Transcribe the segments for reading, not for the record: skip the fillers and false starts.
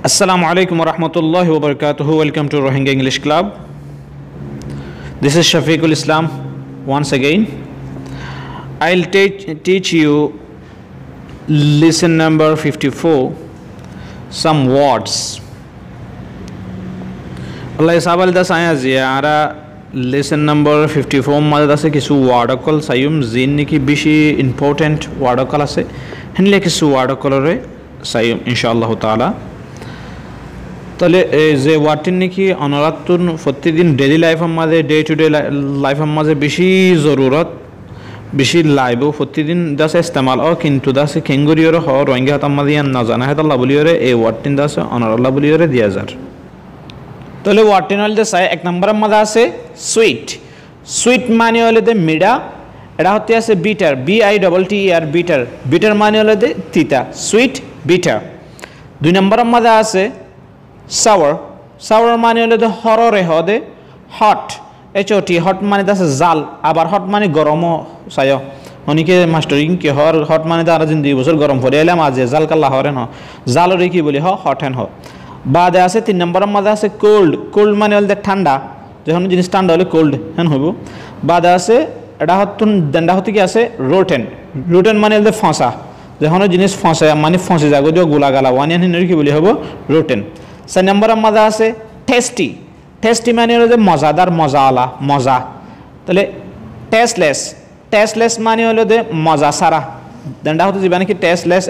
Assalamu alaikum wa rahmatullahi wa barakatuhu. Welcome to Rohingya English Club. This is Shafiqul Islam once again. I'll teach you lesson number 54, some words. Allah sabal da saya ziara lesson number 54 mada dase kisu wordakol sayum zin ki bishi important wordakol ase henle kisu wordakol re sayum inshallah taala. তাহলে যে ওয়ার্ডটি নাকি অনরাতুন প্রতিদিন daily লাইফের মাঝে day to day লাইফের মাঝে বেশি জরুরত বেশি লাইব প্রতিদিন দাসে ইস্তেমাল ও কিন্তু দাসে কেঙ্গুরিয়র হ রোহিঙ্গা হাতার মাঝে না জানা হয় আল্লাহ বলিয়রে এই ওয়ার্ডটি দাসে অনরাল্লাহ বলিয়রে দিয়া যার তাহলে ওয়ার্ডটি হলে চাই এক নম্বরের মাঝে আছে সুইট সুইট মানে হলে দে মিডা এটা হতে আছে বিটার BITTER বিটার বিটার মানে হলে দে তিতা সুইট বিটার দুই নম্বরের মাঝে আছে sour sour মানে হলো যে হররে হদে হট HOT হট মানে দাসে জাল আবার হট মানে গরম সায় অনেকে মাস্টারিং কি হট মানে তারা জিন্দি বছর গরম করে এলাম আজ জাল কাল্লা হরে ন জালরে কি বলি হট হ্যান্ড হ বাদে আছে তিন নম্বরের মধ্যে আছে কোল্ড কোল্ড মানে হলো ঠান্ডা যখন জিনিস ঠান্ডা হলে কোল্ড হ্যান হইব বাদে আছে এটা হতুন দণ্ডা হতে কি আছে রোটেন রোটেন মানে হলো ফসা যখন জিনিস ফসে মানে ফসে যাগো যে গোলা গালা ওয়ানিয়ান কি বলি হবো রোটেন 4 নম্বরের মধ্যে আছে টেস্টি টেস্টি মানে হলো যে মজাদার মজাওয়ালা মজা তাহলে টেস্টলেস টেস্টলেস মানে হলো যে মজা সারা দণ্ডা হতে যাবে নাকি টেস্টলেস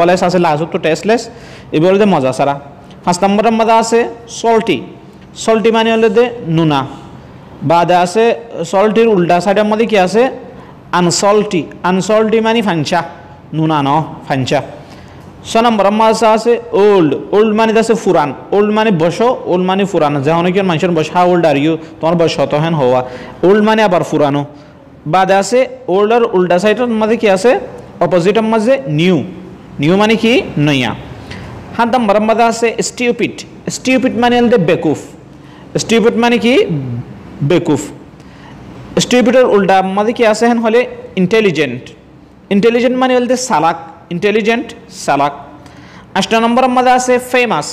LESS আছে লাস্ট তো টেস্টলেস এই বলে যে মজা সারা 5 নম্বরের মধ্যে আছে সল্টি সল্টি মানে হলো যে নুনা বাদে আছে সল্টির উল্টা সাইডের মধ্যে কি আছে আনসল্টি আনসল্টি মানে ফাঞ্চা নুনা ন ফাঞ্চা 6 নম্বরের মাঝে আছে ওল্ড ওল্ড মানে আছে ফুরান ওল্ড মানে বসো ওল্ড মানে ফুরানো যেমন কি মানুষের বয়স হাউ ওল্ড আর ইউ তোমার বয়স শত হেন হওয়া ওল্ড মানে আবার ফুরানো বাদে আছে ওল্ডার উল্টা সাইডের মাঝে কি আছে অপোজিটের মাঝে নিউ নিউ মানে কি নয়া 7 নম্বরের মাঝে আছে স্টিউপিড স্টিউপিড মানে হল বেকুফ স্টিউপিড মানে কি বেকুফ স্টিউপিডের উল্টা মাঝে কি আছে হেন হলে ইন্টেলিজেন্ট ইন্টেলিজেন্ট মানে হল সালাক ইন্টেলিজেন্ট সালাক 8 নম্বরের মধ্যে আছে ফেমাস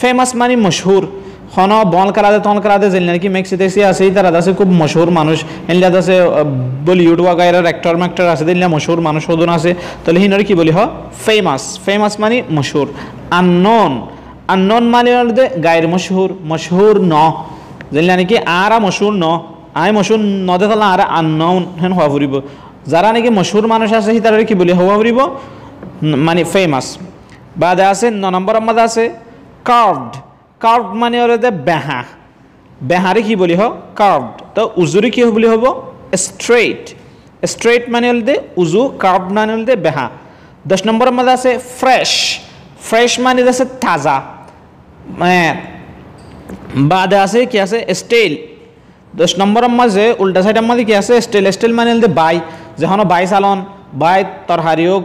ফেমাস মানে মশহুর হন বল করা দে জেনে কি মেক্সিদেশি আছে তারা আছে খুব মশহুর মানুষ এনলা আছে বলিউড ওয়াগায়রার অ্যাক্টর আছে দিল্লা মশহুর মানুষ ওদন আছে তাহলে হিনর কি বলি হ ফেমাস ফেমাস মানে মশহুর আননোন আননোন মানে হলো গায়ের মশহুর মশহুর ন জেনে নাকি আরা মশহুর ন আই মশহুর ন দে তাহলে আর আননোন হেন হওয়া ফুরিব যারা নাকি মশহুর মানুষ আছে তারা কি বলি হওয়া ফুরিব মানে ফেমাস বাদে আছে 9 নম্বরের মধ্যে আছে কার্ভড কার্ভড মানে হলো যে বেহা বেহারে কি বলি হ কার্ভড তো উজুরি কি বলি হব স্ট্রেট স্ট্রেট মানে হলো যে উজু কার্ভড মানে হলো যে বেহা 10 নম্বরের মধ্যে আছে ফ্রেশ ফ্রেশ মানে আছে তাজা বাদে আছে কি আছে স্টেল 10 নম্বরের মাঝে উল্টা সাইডের মধ্যে কি আছে স্টেল স্টেল মানে হলো যে বাই যখন বাই চালন বাই তরহারিওক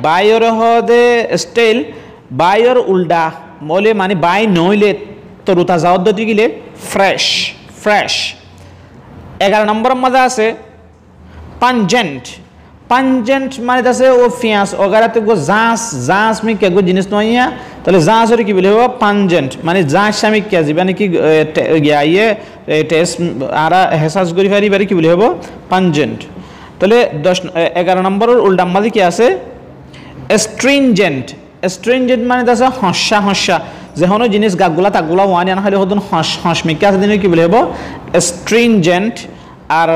বাইর হদে স্টেল বাইর উল্টা বলে মানে বাই নইলে তরুতা যাওয়ার দতি গিলে ফ্রেশ ফ্রেশ 11 নম্বরের মধ্যে আছে পাঞ্জেন্ট পাঞ্জেন্ট মানে আছে ও ফিয়াস ওগারাতে গো জাঁস মি কে গো জিনিস নইয়া তাহলে জাঁসরে কি বলে হবো পাঞ্জেন্ট মানে জাঁস আমি কে যাবে নাকি ইয়ে টেস্ট আরা হেসাস করি পারি কি বলে হবো পাঞ্জেন্ট তাহলে 11 নম্বরের উল্টা মাঝে কি আছে স্ট্রিনজেন্ট স্ট্রিনজেন্ট মানে আছে হস্যা হস্যা যখন জিনিস গাগুলা তাগুলা ওয়ান আনা হলে হদন হস মিকে আছে দিন কি বলে হবো স্ট্রিনজেন্ট আর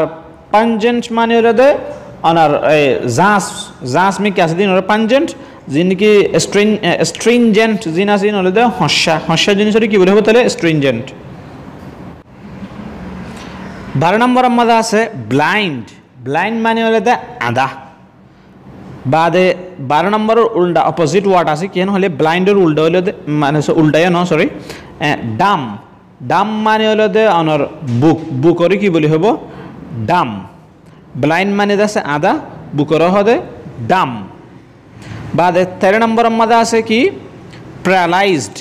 পাঞ্জেন্ট মানে হলো দে অনার জাঁস মিকে আছে দিন পাঞ্জেন্ট যিনি কি স্ট্রিনজেন্ট জিন আছে হলে দে হস্যা হস্যা জিনিসের কি বলে হবো তাহলে স্ট্রিনজেন্ট 12 নম্বরের মধ্যে আছে ব্লাইন্ড ব্লাইন্ড মানে হলে আধা বাদে 12 নম্বরের উল্টা অপোজিট ওয়ার্ড আছে কেন হলে ব্লাইন্ডের উল্টা হলে মানে উল্টাই ন সরি ডাম ডাম মানে হলে অনর বুকরে কি বলি হব ডাম ব্লাইন্ড মানে আছে আধা বুকর হদে ডাম বাদে 13 নম্বরের মধ্যে আছে কি প্যারালাইজড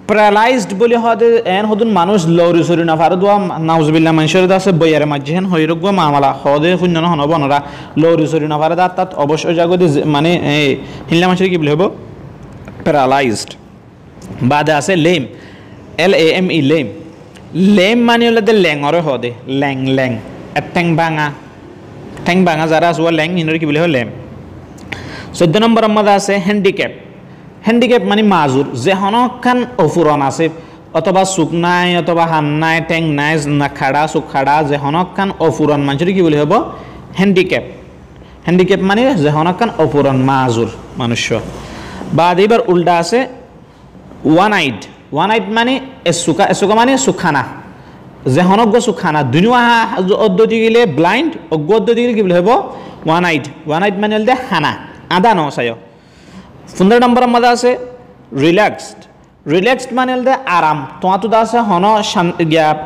প্যারালাইজড বলি হদে এন হদুন মানুষ লরি সরি না পারে দোয়া নাউজুবিল্লাহ মানুষের আছে বইয়ারে মাঝে হইরগ মামলা হদে শূন্য হনব নরা লরি সরি না পারে তাত অবশ্যই জাগো মানে হিল্লা মানুষের কি বলি হব প্যারালাইজড বাদে আছে লেম, LAME লেম। লেম মানে হলে লেঙরে হদে, ল্যাং ল্যাং ঠ্যাং ভাঙা যারা আছে ল্যাং ইনরে কি বলে লেম। 14 নম্বর মধ্যে আছে হ্যান্ডিক্যাপ। হ্যান্ডিক্যাপ মানে মাজুর, যে হনখান অফুরন আছে অথবা চুক নাই অথবা হান নাই টেং নাই না খাড়া চুক খাড়া, যে হনখান অফুরন মানুষের কি বলে হব হ্যান্ডিক্যাপ। হ্যান্ডিক্যাপ মানে যে হনখান অফুরন মাজুর মানুষ। বাদ এবার উল্টা আছে ওয়ান আইড। ওয়ান আইড মানে এসুকা, এসুকা মানে সুখানা, যে হনজ্ঞ সুখানা দুনিয়া অদ্যতি গেলে ব্লাইন্ড, অজ্ঞ অদ্যতি গেলে কি বলে হব ওয়ান আইড। ওয়ান আইড মানে হলে হানা আদা ন চাই। 15 নম্বর মধ্যে আছে রিল্যাক্সড। রিল্যাক্সড মানে হলে আরাম, তোমার তো আছে হন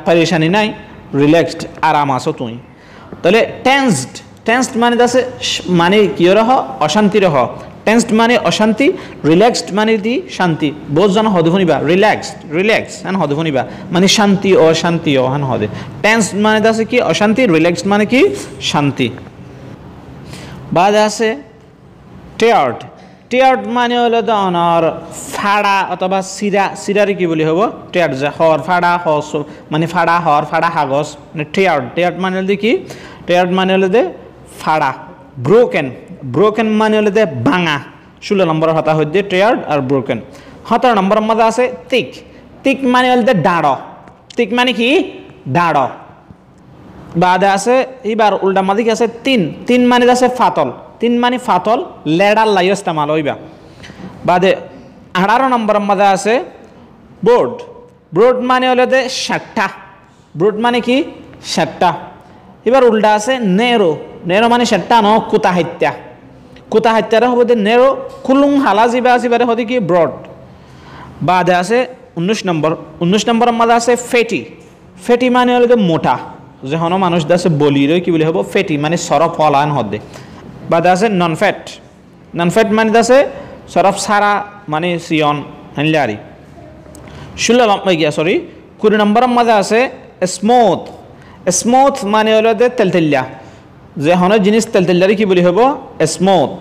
পরেশানি নাই, রিল্যাক্সড আরাম আছো তুমি। তাহলে টেন্সড। টেন্সড মানে আছে মানে কি রহ অশান্তি রহ, টেন্সড মানে অশান্তি, রিল্যাক্সড মানে দি শান্তি। বহুত জন হদে শুনিবা রিল্যাক্সড, রিল্যাক্স হ্যাঁ হদে শুনিবা মানে শান্তি অশান্তি হ্যাঁ হদে। টেন্সড মানে আছে কি অশান্তি, রিল্যাক্সড মানে কি শান্তি। বাদ আছে টেয়ার্ড। টেয়ার্ড মানে হলো অনর ফাড়া অথবা সিরা, সিরারে কি বলি হব টেয়ার্ড, যে হর ফাড়া হস মানে ফাড়া হর ফাড়া হাগস মানে টেয়ার্ড। টেয়ার্ড মানে হলে কি, টেয়ার্ড মানে হলে ফাড়া। ব্রোকেন। ব্রোকেন মানে হলে ভাঙা। 16 নম্বর হতা হইতে টেয়ার্ড আর ব্রোকেন। 17 নম্বর মধ্যে আছে তিক। তিক মানে হলে দাঁড়। তিক মানে কি দাঁড়। বাদে আছে এবার উল্টা মাঝে কি আছে তিন। তিন মানে আছে ফাতল। তিন মানে ফাতল, লেডার লাই ইস্তেমাল হইবা। বাদে 18 নম্বর মধ্যে আছে বোর্ড। বোর্ড মানে হলে সাতটা। বোর্ড মানে কি সাতটা। এবার উল্টা আছে নেরো। নেরো মানে সাতটা ন কুতা হাত্যা। কুতা হাত্যারে হব নেরো, খুলুং হালা যাবা আসিবারে হতে কি ব্রড। বাদে আছে 19 নম্বর। 19 নম্বরের মধ্যে আছে ফেটি। ফেটি মানে হলে মোটা, যে হন মানুষ আছে বলির কি বলে হব ফেটি মানে সরফ ফলান হদে। বাদে আছে নন ফ্যাট। নন ফ্যাট মানে আছে সরফ সারা মানে সিয়ন হানলারি। 20 নম্বরের মধ্যে আছে স্মুথ। স্মুথ মানে হলো তেলতেলিয়া, যে হন জিনিস তেলতেলিয়ারি কি বলি হব স্মুথ।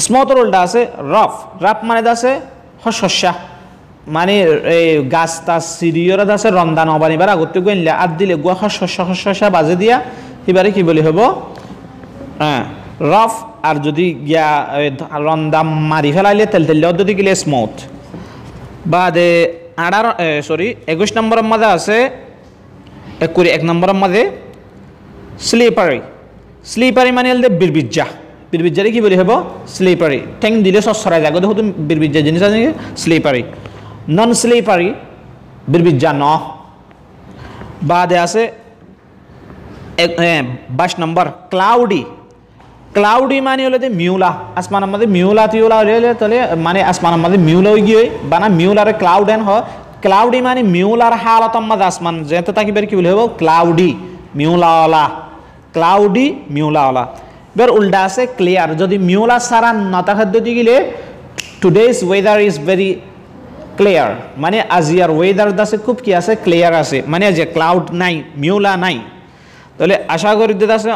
স্মুথের উল্টা আছে রাফ। রাফ মানে আছে শস্যা, মানে এই গাছ টাছ সিরিয়র আছে রন্ধা নবানিবার আগতে গইলা আর দিলে গুয়া শস্যা বাজে দিয়া এবারে কি বলি হব হ্যাঁ রাফ। আর যদি গিয়া রন্ধা মারি ফেলাইলে তেলতেলিয়া যদি গেলে স্মুথ। বাদে 21 নম্বরের মধ্যে আছে 1 নম্বরের মধ্যে স্লিপারি। স্লিপারি মানে হলে বিরবিজ্জা। বিরবিজ্জারে কি বলি হব স্লিপারি, ঠ্যাং দিলে সরাই যায় দেখো বিরবিজ্জা জিনিস আছে স্লিপারি। নন স্লিপারি বিরবিজ্জা ন। বাদে আছে 22 নম্বর ক্লাউডি। ক্লাউডি মানে হলে মিউলা, আসমানের মধ্যে মিউলা টিউলা হলে তাহলে মানে আসমানের মধ্যে মিউলা হয়ে গিয়ে বানা মিউলার ক্লাউড এন হয়। ক্লাউডি মানে মিউলার হালতর মধ্যে আসমান যেতে তাকিবার কি বলি হব ক্লাউডি মিউলাওয়ালা। ক্লাউডি মিউলাওয়ালা। এবার উল্টা আছে ক্লিয়ার। যদি মিউলা সারা নতা খাদ্য দিয়ে গেলে today's weather is very clear, মানে আজিয়ার ওয়েদার আছে খুব কি আছে ক্লিয়ার আছে, মানে যে ক্লাউড নাই মিউলা নাই। তাহলে আশা করি দিতে আছে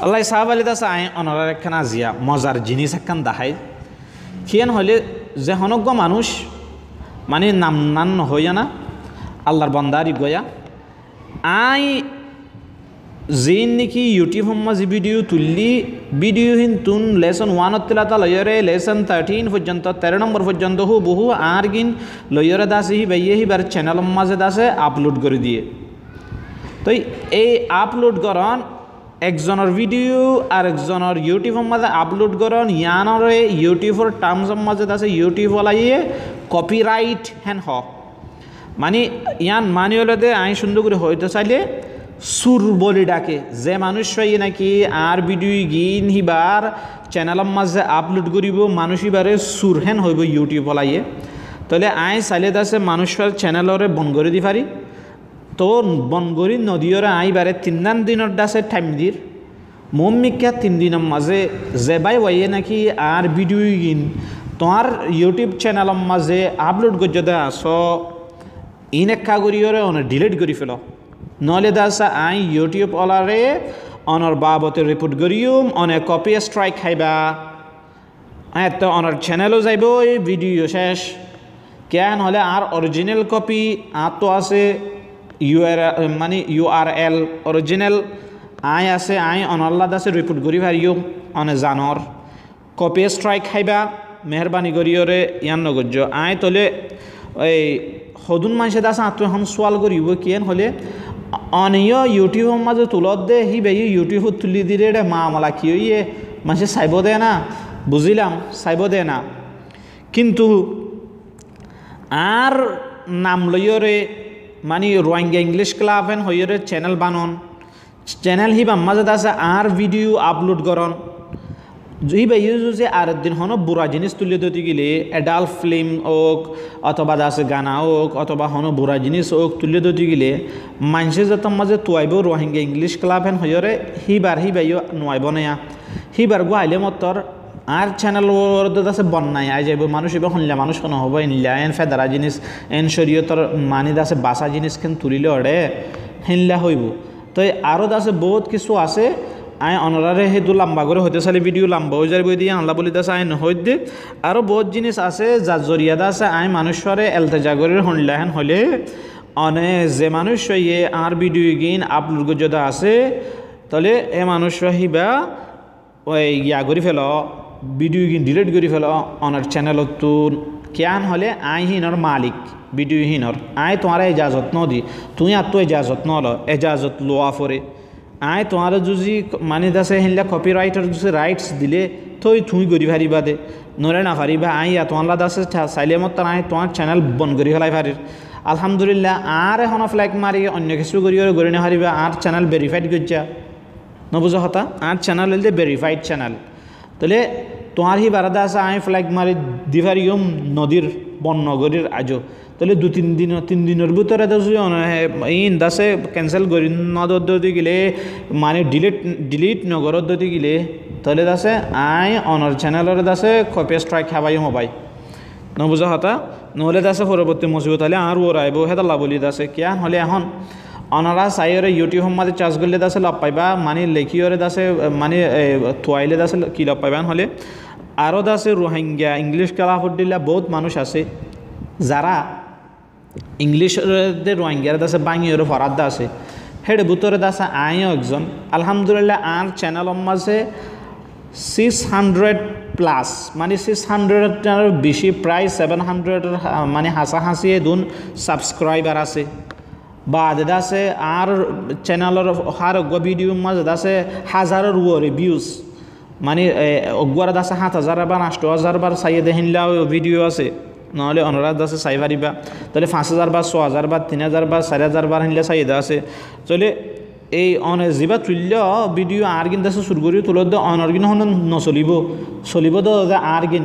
আল্লাহ সাহাব আলী দাস আয় অনার একখান আজিয়া মজার জিনিস একখান দেখাই। কিয়ান হইলে যে হনজ্ঞ মানুষ মানে নাম নান হইয়া না আল্লাহর বন্দারি গয়া আই যে নাকি ইউটিউব মাঝে ভিডিও তুললি ভিডিও তুন লেসন 1 তিলাতা লয়রে লেসন 13 পর্যন্ত 13 নম্বর পর্যন্ত হু বহু আর গিন লয়রে দাসে হি বাইয়ে হি বার চ্যানেল মাঝে দাসে আপলোড করে দিয়ে। তো এই আপলোড করন একজনের ভিডিও আর একজনের ইউটিউবের মাঝে আপলোড করন ইয়ানরে ইউটিউবের টার্মসের মাঝে আছে ইউটিউব ওলাইয়ে কপিরাইট হ্যান হ মানে ইয়ান মানি হলে আই সুন্দর করে হইতে চাইলে সুর বলি ডাকে, যে মানুষ নাকি আর ভিডিও গিন হিবার চ্যানেলের মাঝে আপলোড করিব মানুষ হিবারে সুর হেন হইব ইউটিউব ওলাইয়ে। তাহলে আই চাইলে আছে মানুষের চ্যানেলরে বন করে দি পারি। তো বনগরি নদীরে আইবারে 3 দিনের দাসে টাইম দির মম্মিকা 3 দিনের মাঝে যে বাই ওয়াইয়ে নাকি আর ভিডিও গিন তোমার ইউটিউব চ্যানেলের মাঝে আপলোড করতে দে আস ইন একা করিওরে অনে ডিলিট করি ফেল, নহলে দাসা আই ইউটিউব ওলারে অনর বাবতে রিপোর্ট করিম অনে কপি স্ট্রাইক খাইবা। হ্যাঁ তো অনর চ্যানেলও যাইব ভিডিও শেষ। কেন হলে আর অরিজিনাল কপি আর তো আছে মানে URL অরিজিনাল আই আছে আই অনল্লাদ আছে রিপোর্ট করি ভারিও অনে জানর কপি স্ট্রাইক খাইবা মেহরবানি করিওরে ইয়ান নগর্য আই তলে এই সদুন মানুষে দাস আত্ম এখন সোয়াল করিব কিয়েন হলে অনিয় ইউটিউবের মাঝে তুলত দে হি বে ইউটিউবত তুলি দিলে রে মামলা কি হইয়ে মানুষে চাইব দে না বুঝিলাম চাইব দে না কিন্তু আর নাম লইয়রে মানে রোহিঙ্গা ইংলিশ ক্লাব হেন হইয়রে চ্যানেল বানন চ্যানেল হিবা মাঝে আছে আর ভিডিও আপলোড করন হি ভাই যে আর দিন হন বুড়া জিনিস তুলে দিতে গেলে অ্যাডাল্ট ফিল্ম হোক অথবা আছে গানা হোক অথবা হন বুড়া জিনিস হোক তুলে দিতে গেলে মানুষে যত মাঝে তুয়াইব রোহিঙ্গা ইংলিশ ক্লাব হেন হইয়রে হিবার হি ভাই নোয়াইব না হিবার গো আইলে মতর আর চ্যানেল আছে বন্যায় আই যাইব মানুষ এবার শুনলে মানুষ কোনো হবো ইনলা এন ফেদারা জিনিস এন শরীয়তর মানিদ আছে বাসা জিনিস খেন তুলিলে ওরে হিনলা হইব তো আরও আছে বহুত কিছু আছে আই অনরারে সেইটো লম্বা করে হইতে চালি ভিডিও লম্বা হয়ে যাবে দিয়ে আনলা বলি আছে আই নহইত দে আরও বহুত জিনিস আছে যার জরিয়াদা আছে আই মানুষরে এলতেজা করে শুনলা হেন হলে অনে যে মানুষ ইয়ে আর ভিডিও গিন আপলোড যদি আছে তাহলে এ মানুষ হিবা ওই ইয়া করে ফেল ভিডিও গিন ডিলিট করে ফেল অনার চ্যানেলত তো কেন হলে আই হিনর মালিক ভিডিও হিনর আই তোমার এজাজত ন দি তুই আর তো এজাজত নল এজাজত লোয়া ফরে আই তোমার যদি মানে দাসে হিনলা কপিরাইটার যদি রাইটস দিলে তুই গরি ফারিবা দে নরে না ফারিবা আই তোমার দাসে চাইলে মত আই তোমার চ্যানেল বন্ধ করে ফেলাই ফারির আলহামদুলিল্লাহ আর এখন ফ্ল্যাগ মারি অন্য কিছু গড়ি না ফারিবা আর চ্যানেল ভেরিফাইড করছা নবুঝা হতা আর চ্যানেল হলে ভেরিফাইড চ্যানেল তাহলে তোমার হি বারাদা আছে আই ফ্ল্যাগ মারি দিভারিয়ম নদীর বন্যগরীর আজও তাহলে তিন দিনের ভিতরে ইন দাসে ক্যান্সেল করি নদি গেলে মানে ডিলিট নগরত যদি গেলে তাহলে দাসে আই অনর চ্যানেলের দাসে কপি স্ট্রাইক খাবাই হবাই নবুঝা হতা নহলে দাসে পরবর্তী মুসিবত হলে আর ওর আইব হেতাল্লা বলি দাসে কিয়ান হলে এখন অনারা চাইরে ইউটিউব মাঝে চার্জ করলে দাসে লব পাইবা মানে লেখিওরে দাসে মানে থুয়াইলে দাসে কি লব পাইবা হলে আরও দাসে রোহিঙ্গা ইংলিশ ক্লাবত দিলে বহুত মানুষ আছে যারা ইংলিশের রোহিঙ্গার দাসে বাঙিওরে ফরাদ আছে হেড ভিতরে দাসে আইও একজন আলহামদুলিল্লাহ আর চ্যানেলের মাঝে 600+ মানে 600 বেশি প্রায় 700 মানে হাসাহাসি দুন সাবস্ক্রাইবার আছে বা দাদা আছে আর চ্যানেলের হার ভিডিও মাঝে আছে হাজারের উপরে ভিউজ মানে অগুয়ার দাসে 7,000 বা 8,000 বার চাইয়ে দেখিলা ভিডিও আছে নহলে অনুরাধ আছে চাই পারিবা তাহলে 5,000 বা 6,000 বা 3,000 বা 4,000 বার হিনলে চাহিদা আছে চলে এই অন যা তুল্য ভিডিও আর গিন আছে শুরু করি তুলত অনর গিন চলিব তো আর গিন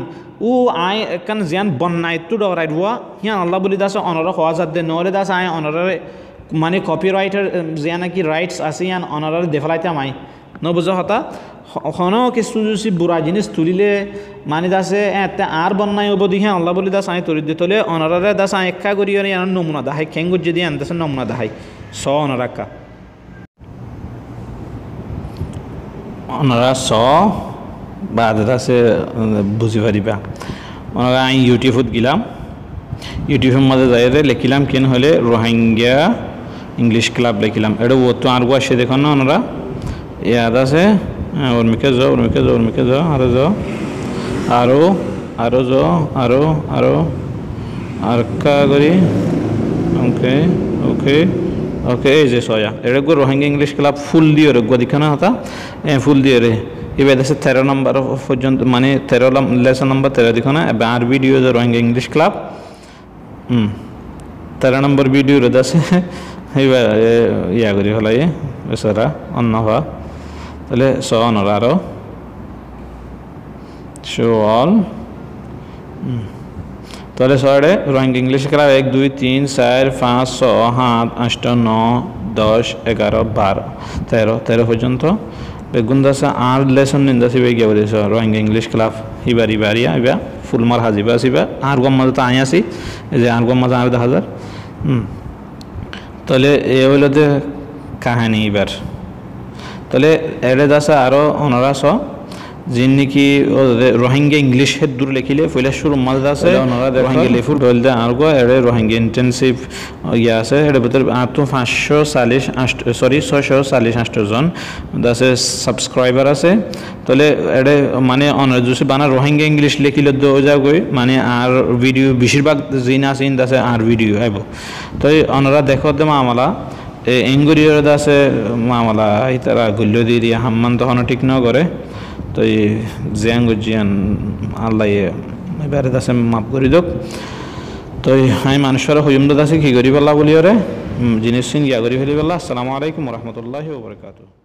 আই একান জিয়ান বন্যায় তো ডরাইব হিয়ান আল্লাহ বলি দাস অনর হওয়া যাত দে নহলে দাস আই অনরে মানে কপিরাইটার জিয়া নাকি রাইটস আছে ইয়ান অনরে দেফলাইতাম আই নবুঝা হতা হন কিছু যদি বুড়া জিনিস তুলিলে মানে দাসে আর বন্যায় হব দিহে আল্লাহ বলি দাস আই তরি দিতলে অনরে দাস আই একা করি নমুনা দাহাই খেঙ্গুর যদি আনতেছে নমুনা দাহাই অনরাক্কা ওনারা বা আছে বুঝি পারিবা ওনারা আমি ইউটিউবত গেলাম ইউটিউবের মাঝে যাই লিখিলাম কেন হলে রোহিঙ্গা ইংলিশ ক্লাব লিখিলাম এটা তো আর আসে দেখুন না ওনারা ইয়াদ আছে উর্মিকে যাও আর কা করি ওকে ওকে ওকে এই যে সয়া এটা রোহিঙ্গা ইংলিশ ক্লাব ফুল দিয়ে রে দিখানা হতা ফুল দিয়ে রে এবার আছে 13 নম্বর পর্যন্ত মানে 13 লেসন নম্বর 13 দিখানা এবার আর ভিডিও যে রোহিঙ্গা ইংলিশ ক্লাব 13 নম্বর ভিডিও রে আছে এবার ইয়া করি হলাই বেচারা অন্য হওয়া তাহলে অনর আরো শো অল তাহলে সরে রোহিঙ্গা ইংলিশ ক্লাব 1 2 3 4 5 6 7 8 9 10 11 12 13 পর্যন্ত বেগুন দাসা আর লেসন নিন্দাসি বেগিয়া বলেছ রোহিঙ্গা ইংলিশ ক্লাব ইবারিয়া এবার ফুলমার হাজিবা আসিবা আর গম মাঝে তো আই আসি এই যে আর গম মাঝে আর 10,000 তাহলে এ হইল যে কাহিনী এবার তাহলে এড়ে দাসা আরও অনরা যিন নেকি রোহিঙ্গা ইংলিশ হেড দূর লিখিলে ফইলে শুরু মাঝে আছে রোহিঙ্গা লেফুর হল দে আর গো এর রোহিঙ্গা ইন্টেনসিভ ইয়া আছে এর ভিতর আর তো 648 জন আছে সাবস্ক্রাইবার আছে তাহলে এর মানে অনজুসে বানা রোহিঙ্গা ইংলিশ লিখিলে দো যাগই মানে আর ভিডিও বেশিরভাগ জিন আছে ইন আছে আর ভিডিও আইব তো অনরা দেখো দে মামলা এঙ্গুরিয়র দাসে মামলা ইতারা গুল্লো দিয়ে হাম্মান তখন ঠিক ন করে তো এই জিয়ান আল্লাহ এবারে দাসে মাফ করি দোক তো আমি মানুষের হইম দাসে কি করি পেলা বলি ওরে জিনিস গিয়া করি ফেলি পেলা আসসালামু আলাইকুম রহমতুল্লাহি ওয়া বারাকাতুহু।